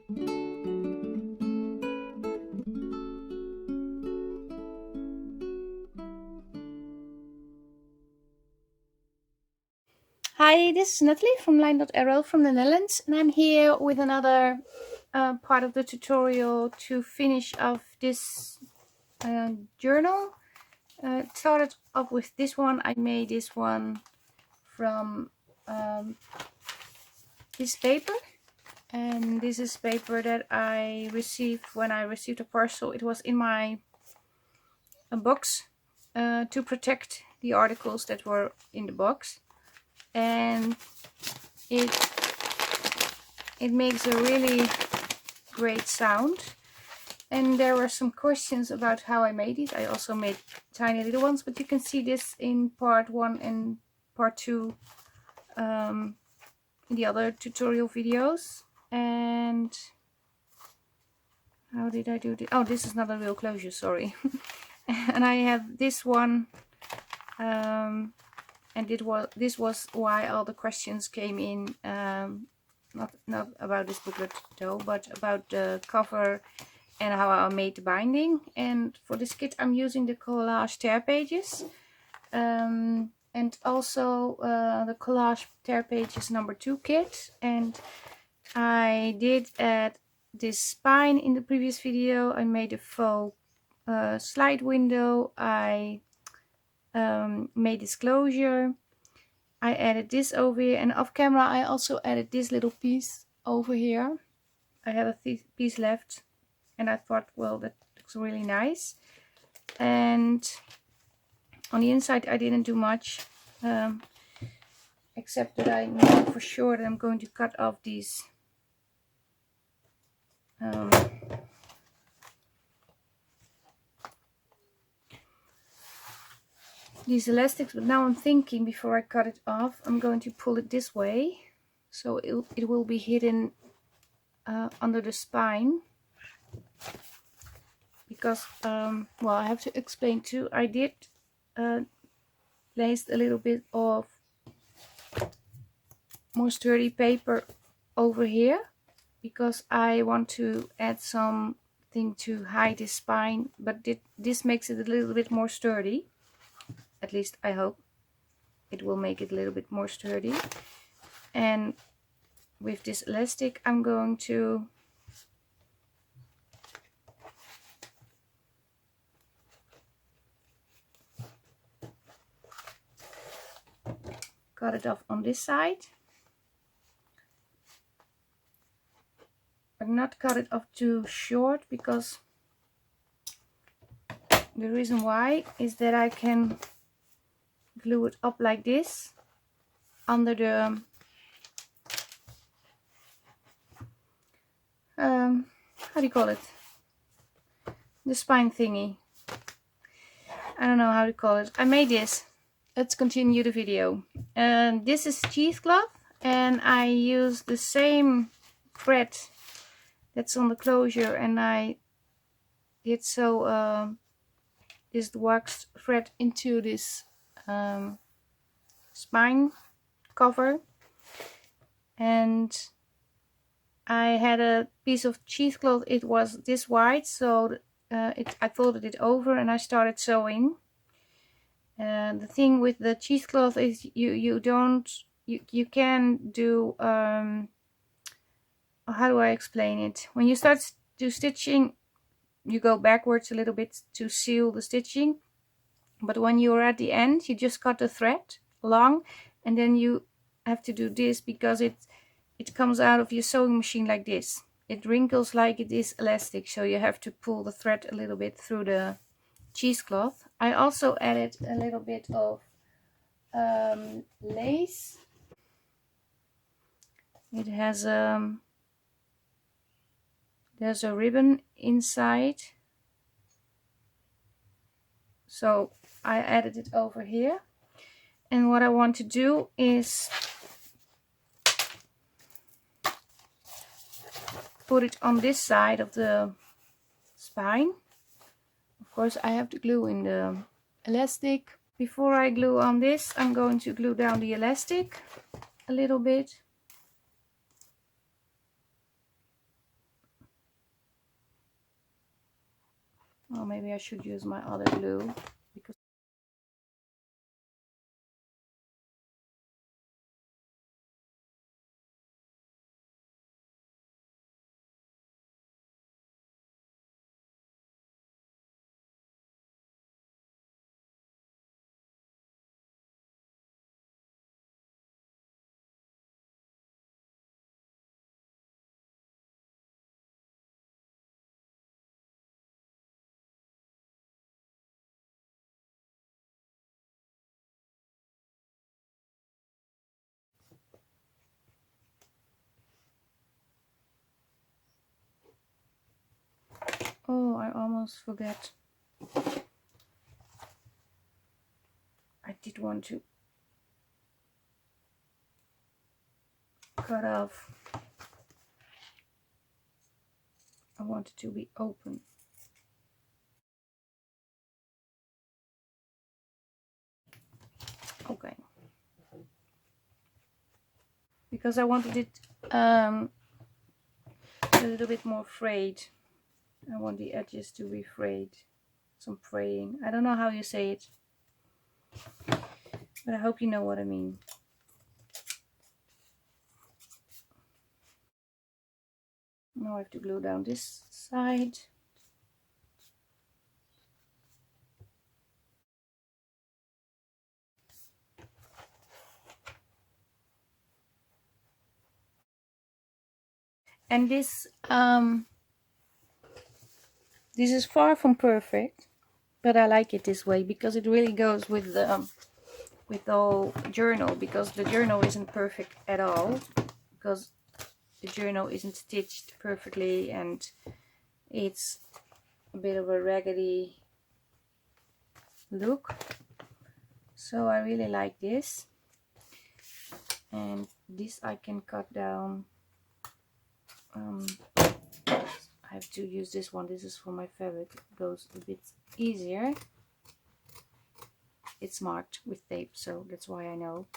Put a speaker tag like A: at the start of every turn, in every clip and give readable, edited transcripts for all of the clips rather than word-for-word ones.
A: Hi, this is Nathalie from LineDotArrow from the Netherlands, and I'm here with another part of the tutorial to finish off this journal. It started off with this one. I made this one from this paper, and this is paper that I received when I received a parcel. It was in my box to protect the articles that were in the box, and it makes a really great sound. And there were some questions about how I made it. I also made tiny little ones, but you can see this in part 1 and part 2 in the other tutorial videos. And how did I do this? Oh, this is not a real closure, sorry. And I have this one, and this was why all the questions came in. Not about this booklet though, but about the cover and how I made the binding. And for this kit I'm using the Collage tear pages, and also the Collage tear pages #2 kit. And I did add this spine in the previous video. I made a faux slide window. I made this closure. I added this over here, and off camera I also added this little piece over here. I had a piece left, and I thought, well, that looks really nice. And on the inside I didn't do much, except that I know for sure that I'm going to cut off these elastics. But now I'm thinking, before I cut it off, I'm going to pull it this way, so it will be hidden under the spine. Because well, I have to explain too, I did place a little bit of more sturdy paper over here, because I want to add something to hide the spine, but this makes it a little bit more sturdy. At least I hope it will make it a little bit more sturdy. And with this elastic I'm going to cut it off on this side, but not cut it off too short, because the reason why is that I can glue it up like this under the how do you call it, the spine thingy. I don't know how to call it. I made this. Let's continue the video. And this is cheesecloth, and I use the same thread that's on the closure, and I did so this waxed thread into this spine cover. And I had a piece of cheesecloth. It was this wide, so I folded it over and I started sewing. And the thing with the cheesecloth is you can do how do I explain it? When you start to stitching, you go backwards a little bit to seal the stitching, but when you're at the end, you just cut the thread along, and then you have to do this because it comes out of your sewing machine like this. It wrinkles like it is elastic, so you have to pull the thread a little bit through the cheesecloth. I also added a little bit of lace. It has there's a ribbon inside, so I added it over here. And what I want to do is put it on this side of the spine. Of course I have to glue in the elastic. Before I glue on this, I'm going to glue down the elastic a little bit. Oh, maybe I should use my other glue because oh, I almost forget. I did want to cut off. I want it to be open. Okay. Because I wanted it a little bit more frayed. I want the edges to be frayed. Some fraying. I don't know how you say it, but I hope you know what I mean. Now I have to glue down this side. And this is far from perfect, but I like it this way because it really goes with the whole journal, because the journal isn't perfect at all, because the journal isn't stitched perfectly and it's a bit of a raggedy look. So I really like this, and this I can cut down. I have to use this one. This is for my fabric. It goes a bit easier. It's marked with tape, so that's why I know.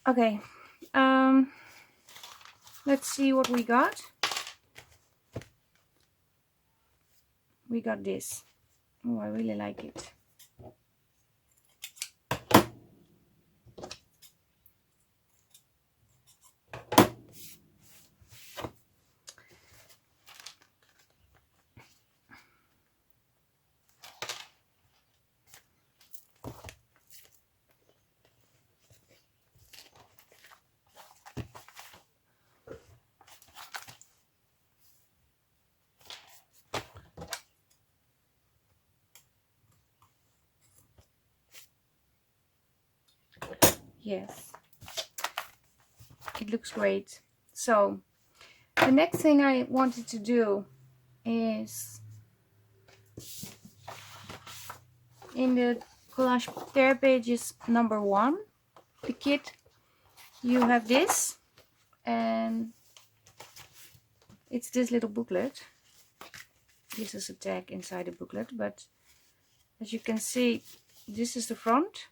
A: Okay, let's see what we got. We got this. Oh, I really like it. Yes, it looks great. So the next thing I wanted to do is, in the Collage Tear Pages number 1, the kit, you have this, and it's this little booklet. This is a tag inside the booklet, but as you can see, this is the front.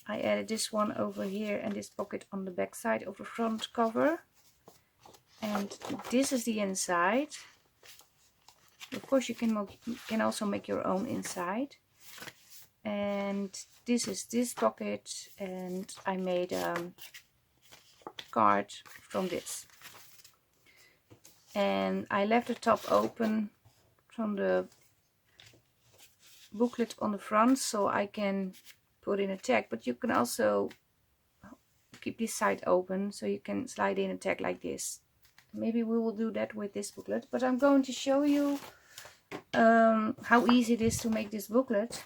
A: I added this one over here and this pocket on the back side of the front cover. And this is the inside. Of course, you can also make your own inside. And this is this pocket, and I made a card from this. And I left the top open from the booklet on the front, so I can put in a tag, but you can also keep this side open so you can slide in a tag like this. Maybe we will do that with this booklet, but I'm going to show you how easy it is to make this booklet.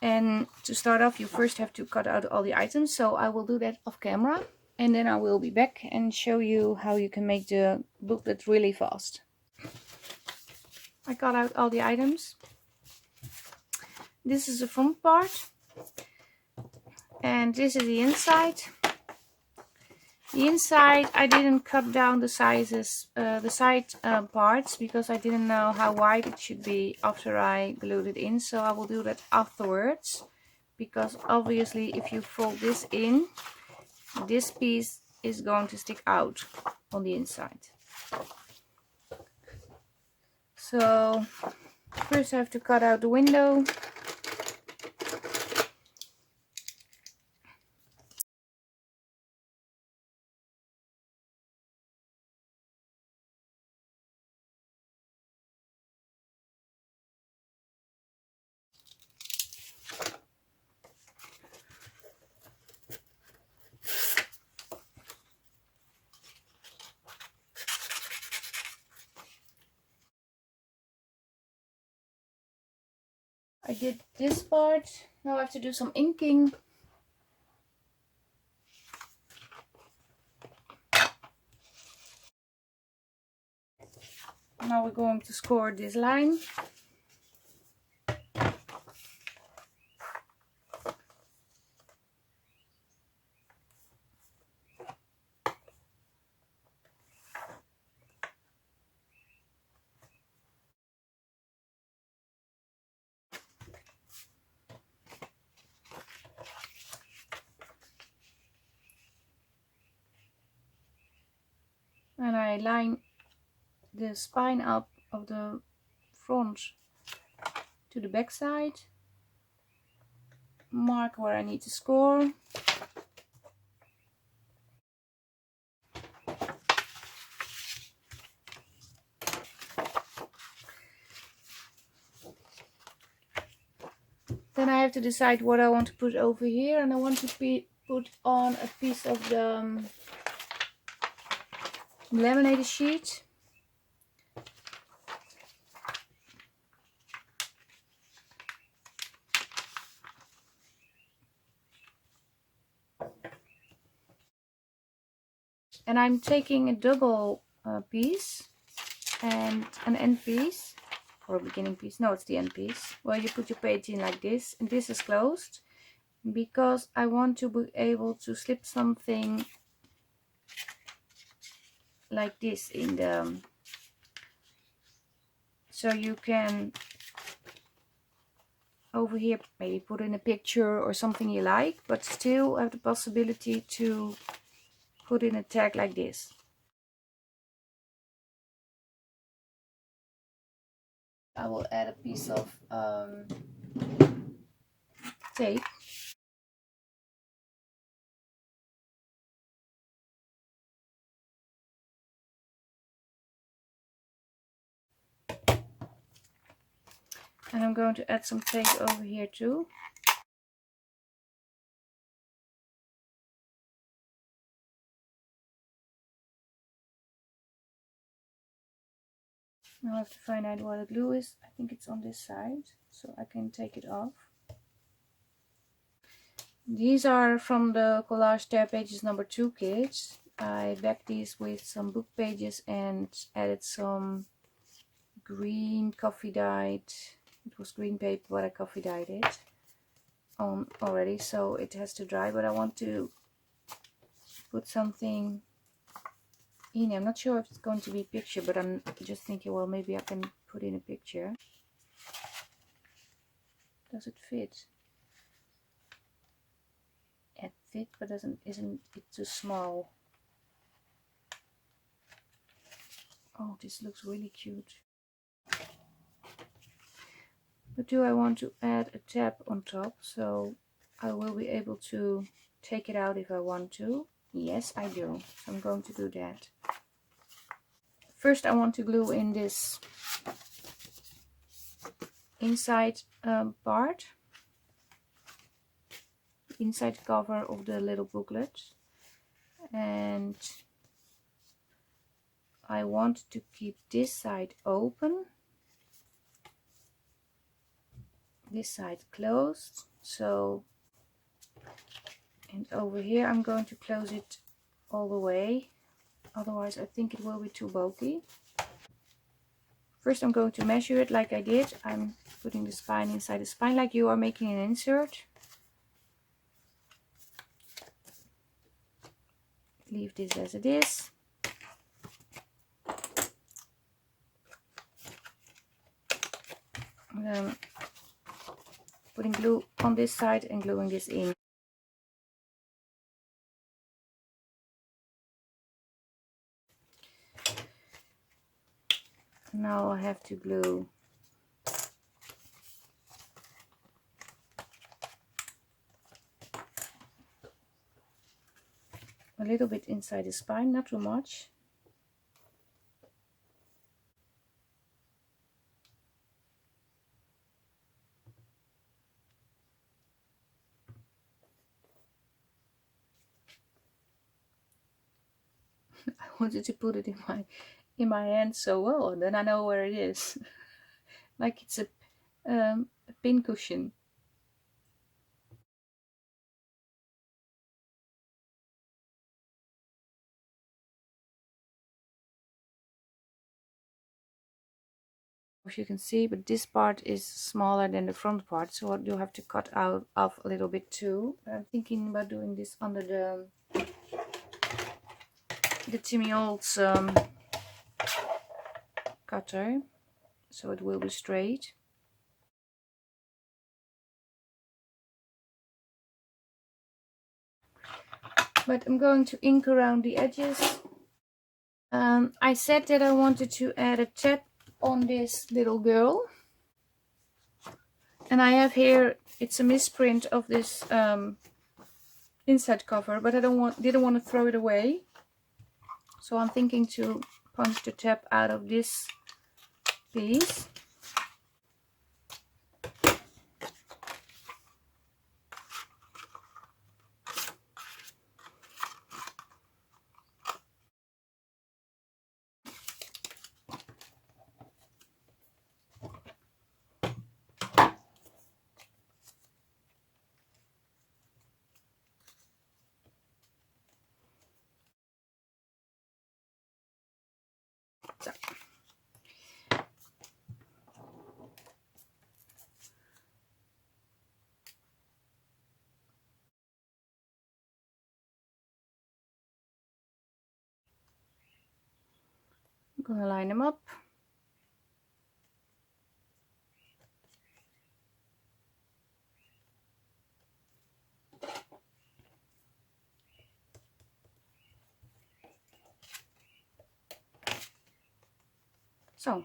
A: And to start off, you first have to cut out all the items, so I will do that off camera, and then I will be back and show you how you can make the booklet really fast. I cut out all the items. This is the front part, and this is the inside. The inside, I didn't cut down the sizes, the side parts, because I didn't know how wide it should be after I glued it in, so I will do that afterwards. Because obviously if you fold this in, This piece is going to stick out on the inside. So first I have to cut out the window. I did this part. Now I have to do some inking. Now we're going to score this line. And I line the spine up of the front to the back side. Mark where I need to score. Then I have to decide what I want to put over here, and I want to put on a piece of the laminated sheet. And I'm taking a double piece and an end piece, or a beginning piece. No, it's the end piece. Well, you put your page in like this, and this is closed because I want to be able to slip something like this in the, so you can over here maybe put in a picture or something you like, but still have the possibility to put in a tag like this. I will add a piece of tape. And I'm going to add some tape over here too. Now I have to find out where the glue is. I think it's on this side, so I can take it off. These are from the Collage Tear Pages number 2 kits. I backed these with some book pages and added some green coffee dyed. It was green paper, but I coffee dyed it on already, so it has to dry. But I want to put something in. I'm not sure if it's going to be a picture, but I'm just thinking, well, maybe I can put in a picture. Does it fit? It fit, but isn't it too small? Oh, this looks really cute. But do I want to add a tab on top, so I will be able to take it out if I want to? Yes, I do. So I'm going to do that. First I want to glue in this inside part, inside cover of the little booklet, and I want to keep this side open, this side closed. So, and over here I'm going to close it all the way, otherwise I think it will be too bulky. First I'm going to measure it like I did. I'm putting the spine inside the spine like you are making an insert. Leave this as it is. Putting glue on this side and gluing this in. Now I have to glue a little bit inside the spine, not too much. I wanted to put it in my hand so well, and then I know where it is. Like it's a pin cushion. As you can see, but this part is smaller than the front part, so you have to cut out off a little bit too. I'm thinking about doing this under the Timmy Olds cutter, so it will be straight. But I'm going to ink around the edges. I said that I wanted to add a tab on this little girl, and I have here, it's a misprint of this inside cover, but I didn't want to throw it away, so I'm thinking to punch the tab out of this piece. So. I'm gonna line them up. So,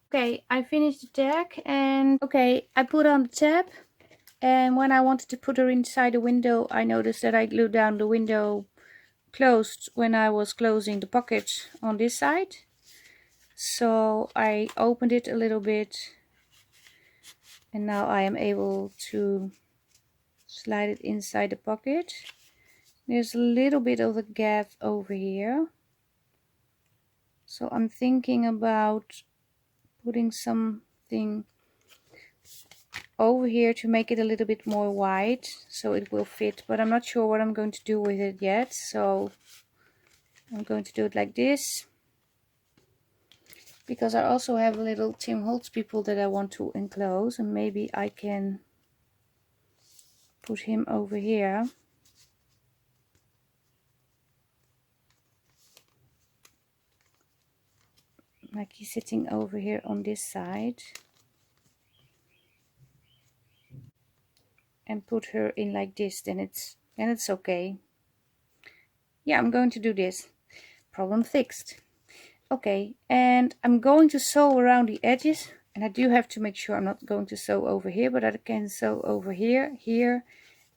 A: okay, I finished the tag, and okay, I put on the tab, and when I wanted to put her inside the window, I noticed that I glued down the window closed when I was closing the pocket on this side. So I opened it a little bit, and now I am able to slide it inside the pocket. There's a little bit of a gap over here, so I'm thinking about putting something over here to make it a little bit more wide so it will fit, but I'm not sure what I'm going to do with it yet, so I'm going to do it like this, because I also have a little Tim Holtz people that I want to enclose, and maybe I can put him over here. Like he's sitting over here on this side, and put her in like this, then it's okay. Yeah, I'm going to do this. Problem fixed. Okay, and I'm going to sew around the edges, and I do have to make sure I'm not going to sew over here, but I can sew over here, here,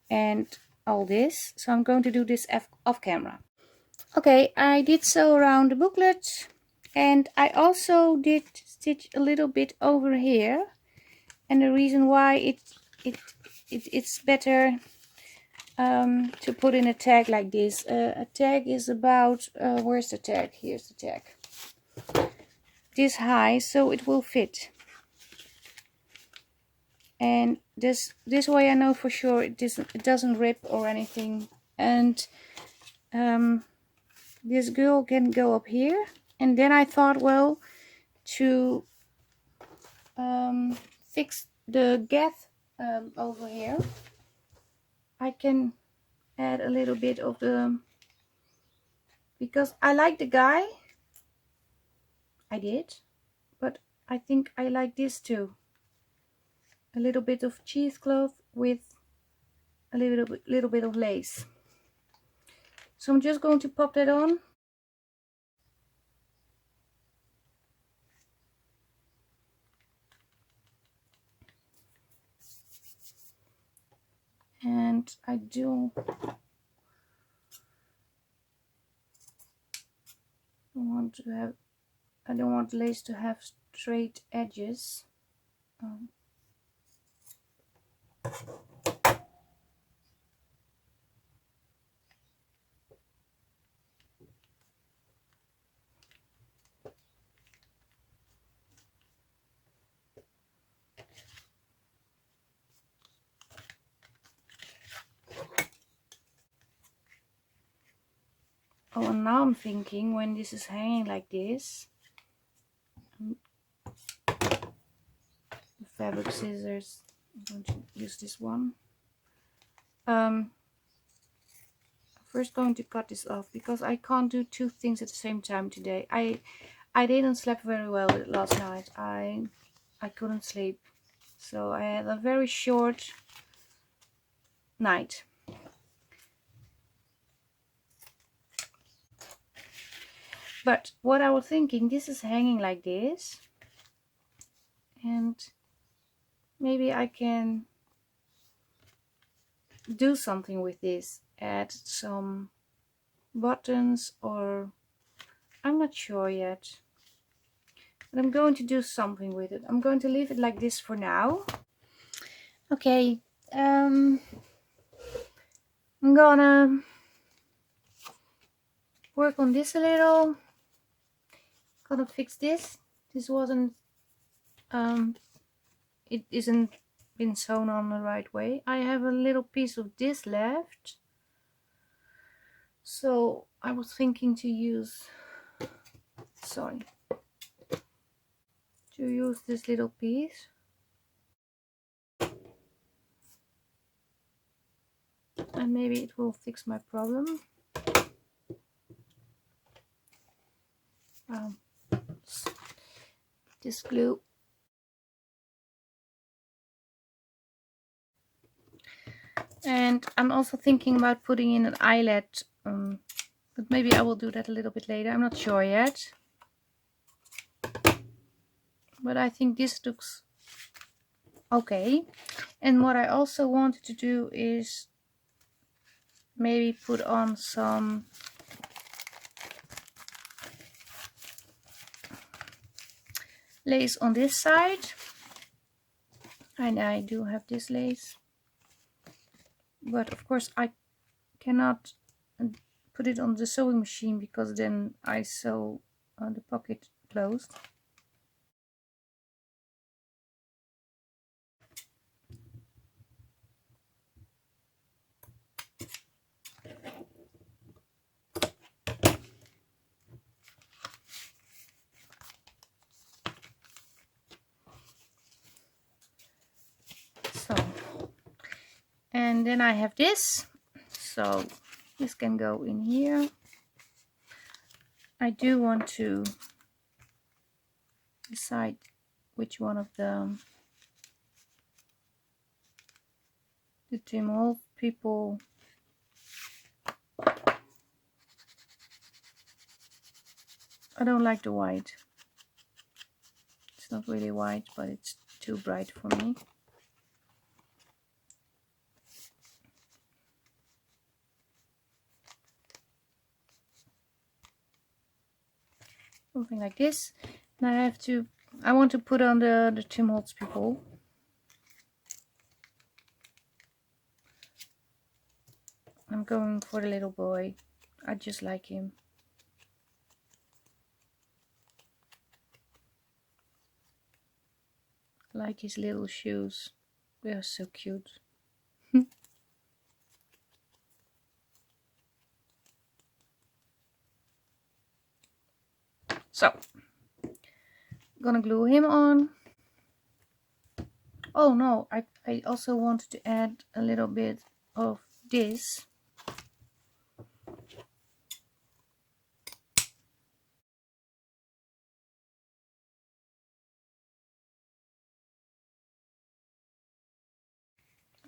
A: and all this. So I'm going to do this off camera. Okay, I did sew around the booklet, and I also did stitch a little bit over here, and the reason why it's better to put in a tag like this. A tag is about where's the tag? Here's the tag. This high, so it will fit. And this way I know for sure it doesn't rip or anything. And this girl can go up here. And then I thought, well, to fix the gap over here, I can add a little bit of the, because I like the guy, I did, but I think I like this too. A little bit of cheesecloth with a little bit of lace. So I'm just going to pop that on. don't want lace to have straight edges. Oh, and now I'm thinking, when this is hanging like this, the fabric scissors, I'm going to use this one. First going to cut this off, because I can't do two things at the same time today. I didn't sleep very well last night. I couldn't sleep, so I had a very short night. But what I was thinking, this is hanging like this, and maybe I can do something with this, add some buttons, or I'm not sure yet, but I'm going to do something with it. I'm going to leave it like this for now. Okay, I'm gonna work on this a little. Gonna fix this. This wasn't it isn't been sewn on the right way. I have a little piece of this left, so I was thinking to use this little piece. And maybe it will fix my problem. This glue. And I'm also thinking about putting in an eyelet, but maybe I will do that a little bit later. I'm not sure yet. But I think this looks okay. And what I also wanted to do is maybe put on some lace on this side. And I do have this lace. But of course I cannot put it on the sewing machine, because then I sew the pocket closed. So, and then I have this, so this can go in here. I do want to decide which one of the Tim Holtz people I don't like the white. It's not really white, but it's too bright for me. Something like this. Now I want to put on the Tim Holtz people. I'm going for the little boy. I just like him. I like his little shoes. They are so cute. So, I'm gonna glue him on. Oh no, I also wanted to add a little bit of this.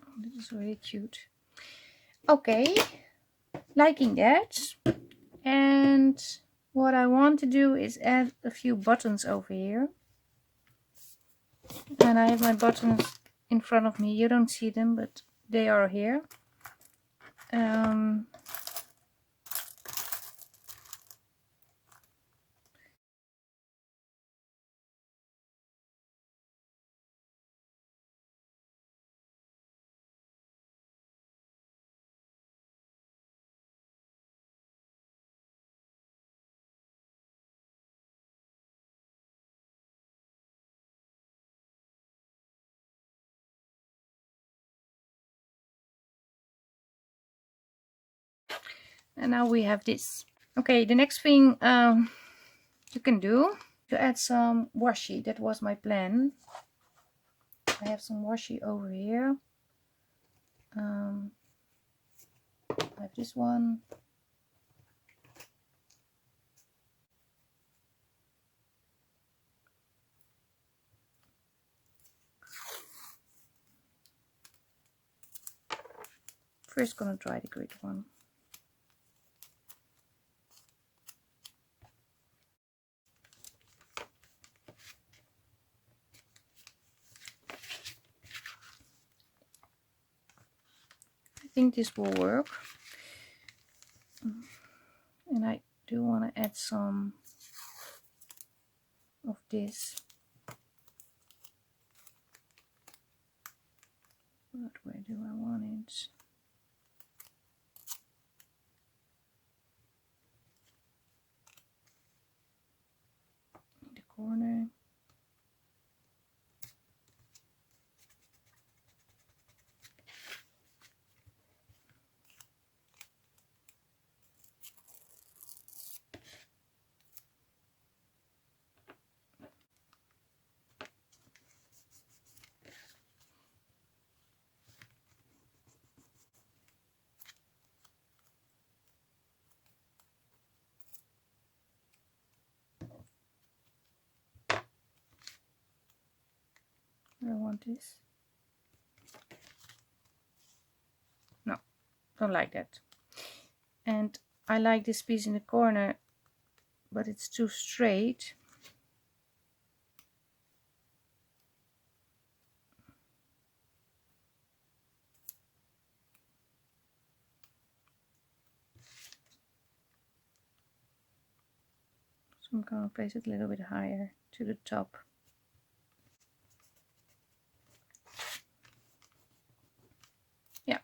A: Oh, this is really cute. Okay, liking that. And what I want to do is add a few buttons over here. And I have my buttons in front of me. You don't see them, but they are here. and now we have this. Okay, the next thing you can do to add some washi. That was my plan. I have some washi over here. I have this one. First gonna try the grid one. I think this will work. And I do want to add some of this. But where do I want it? In the corner. I want this. No, don't like that. And I like this piece in the corner, but it's too straight. So I'm going to place it a little bit higher to the top. Yeah.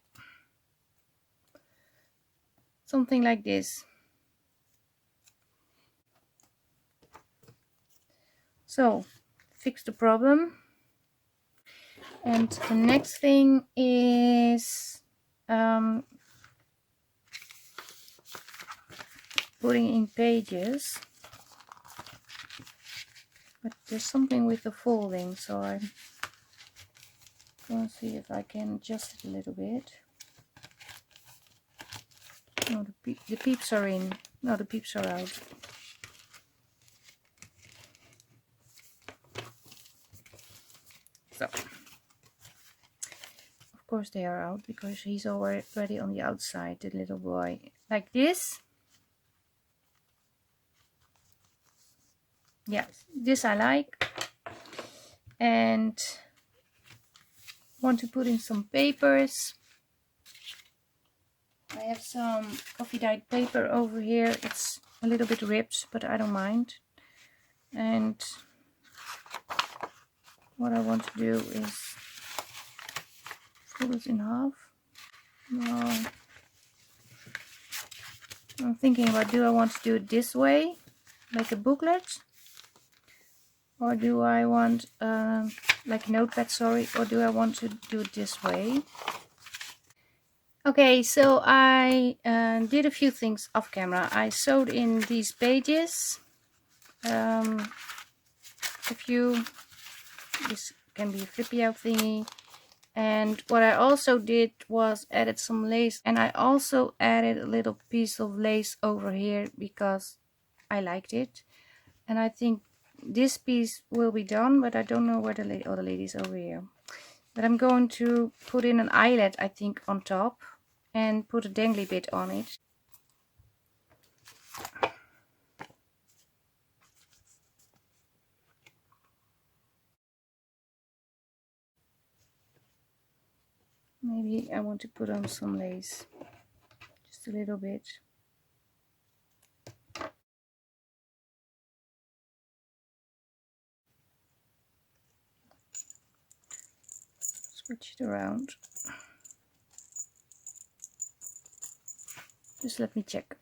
A: Something like this. So, fix the problem. And the next thing is putting in pages. But there's something with the folding, so I'm going to see if I can adjust it a little bit. No, the peeps are in. No, the peeps are out. So, of course they are out because he's already on the outside, the little boy. Like this. Yes, this I like. And want to put in some papers. I have some coffee dyed paper over here. It's a little bit ripped, but I don't mind. And what I want to do is fold it in half. No. I'm thinking about, do I want to do it this way, like a booklet? Or do I want, like a notepad, sorry, or do I want to do it this way? Okay, so I did a few things off camera. I sewed in these pages. This can be a flippy out thingy. And what I also did was added some lace, and I also added a little piece of lace over here because I liked it. And I think this piece will be done, but I don't know where the other ladies over here. But I'm going to put in an eyelet, I think, on top and put a dangly bit on it. Maybe I want to put on some lace. just a little bit. Switch it around. Just let me check.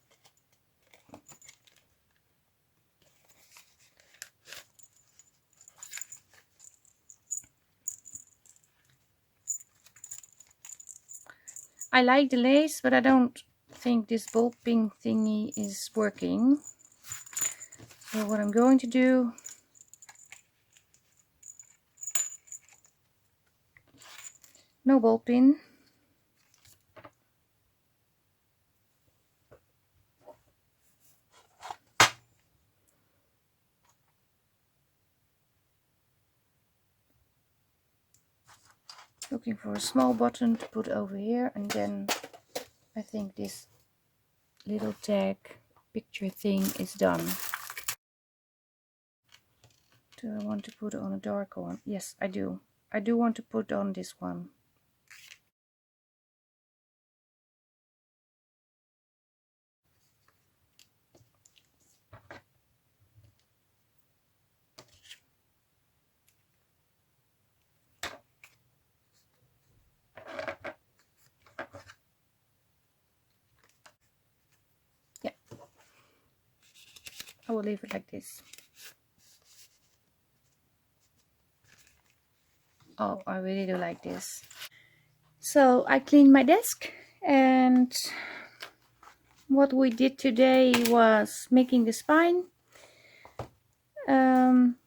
A: I like the lace, but I don't think this bulbing thingy is working. So what I'm going to do, no ball pin. Looking for a small button to put over here, and then I think this little tag picture thing is done. Do I want to put on a darker one? Yes, I do. I do want to put on this one. Yeah, I will leave it like this. Oh, I really do like this. So I cleaned my desk, and what we did today was making the spine.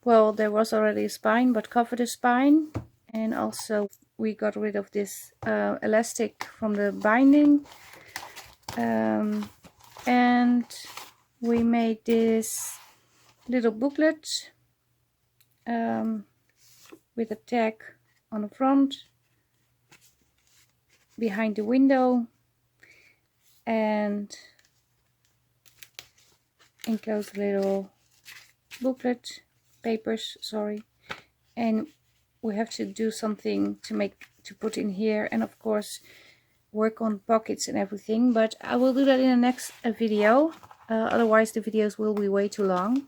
A: Well, there was already a spine, but cover the spine, and also we got rid of this elastic from the binding, and we made this little booklet with a tag on the front behind the window, and enclosed little booklet papers, sorry, and we have to do something to put in here, and of course work on pockets and everything, but I will do that in the next video. Otherwise the videos will be way too long.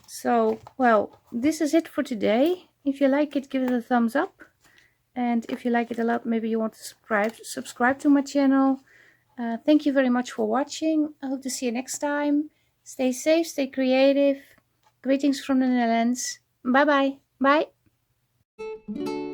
A: So, well, this is it for today. If you like it, give it a thumbs up, and if you like it a lot, maybe you want to subscribe to my channel. Thank you very much for watching. I hope to see you next time. Stay safe, stay creative. Greetings from the Netherlands. Bye bye. Bye.